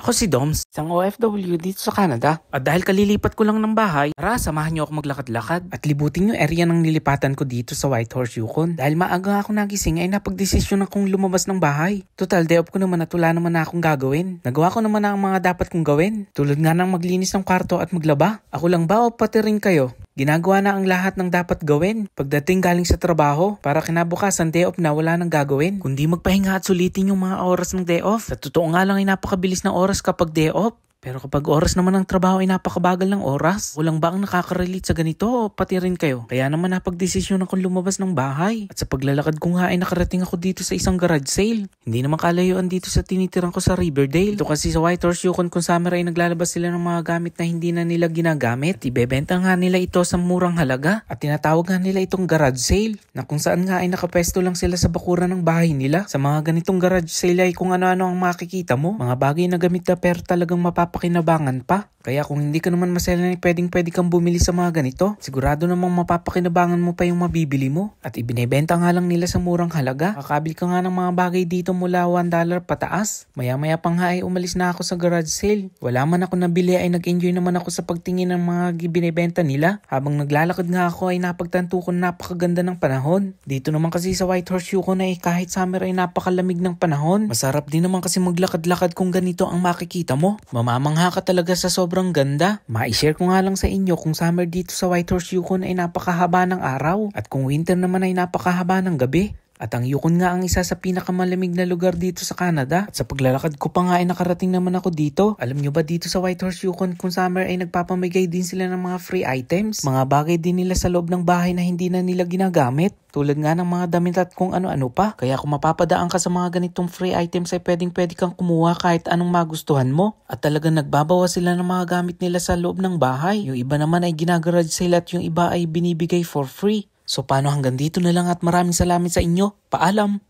Ako si Doms, isang OFW dito sa Canada. At dahil kalilipat ko lang ng bahay, tara samahan niyo ako maglakad-lakad at libutin yung area ng nilipatan ko dito sa Whitehorse, Yukon. Dahil maaga ako nagising ay napagdesisyon akong lumabas ng bahay. Total, day off ko naman at wala naman na akong gagawin. Nagawa ko naman na ang mga dapat kong gawin. Tulad nga ng maglinis ng kwarto at maglaba. Ako lang ba o pati rin kayo? Ginagawa na ang lahat ng dapat gawin pagdating galing sa trabaho para kinabukasan day off na wala nang gagawin kundi magpahinga at sulitin yung mga oras ng day off. Sa totoo nga lang ay napakabilis ng oras kapag day off. Pero kapag oras naman ng trabaho ay napakabagal ng oras. Walang ba ang nakaka-relate sa ganito o pati rin kayo? Kaya naman napagdesisyon akong lumabas ng bahay. At sa paglalakad ko nga ay nakarating ako dito sa isang garage sale. Hindi naman kalayuan dito sa tinitirhan ko sa Riverdale. Ito kasi sa Whitehorse, Yukon kung summer ay naglalabas sila ng mga gamit na hindi na nila ginagamit. Ibebenta nga nila ito sa murang halaga. At tinatawag nga nila itong garage sale. Na kung saan nga ay nakapesto lang sila sa bakuran ng bahay nila. Sa mga ganitong garage sale ay kung ano-ano ang makikita mo. Mga bagay na gamit na pero talagang mapapakinabangan pa. Kaya kung hindi ka naman masaya na pwede kang bumili sa mga ganito, sigurado namang mapapakinabangan mo pa yung mabibili mo. At ibinebenta nga lang nila sa murang halaga. Makakabil ka nga ng mga bagay dito mula $1 pataas. Maya-maya pa nga ay umalis na ako sa garage sale. Wala man ako nabili ay nag-enjoy naman ako sa pagtingin ng mga binebenta nila. Habang naglalakad nga ako ay napagtanto ko na napakaganda ng panahon. Dito naman kasi sa Whitehorse, Yukon ay kahit summer ay napakalamig ng panahon. Masarap din naman kasi maglakad-lakad kung ganito ang makikita mo. Mamamangha ka talaga sa sobrang ganda. Ma-share ko nga lang sa inyo kung summer dito sa Whitehorse, Yukon ay napakahaba ng araw at kung winter naman ay napakahaba ng gabi. At ang Yukon nga ang isa sa pinakamalamig na lugar dito sa Canada. At sa paglalakad ko pa nga ay nakarating naman ako dito. Alam nyo ba dito sa Whitehorse, Yukon kung summer ay nagpapamigay din sila ng mga free items. Mga bagay din nila sa loob ng bahay na hindi na nila ginagamit. Tulad nga ng mga damit at kung ano-ano pa. Kaya kung mapapadaan ka sa mga ganitong free items ay pwede kang kumuha kahit anong magustuhan mo. At talagang nagbabawa sila ng mga gamit nila sa loob ng bahay. Yung iba naman ay ginagarage sila at yung iba ay binibigay for free. So paano hanggang dito na lang at maraming salamat sa inyo. Paalam!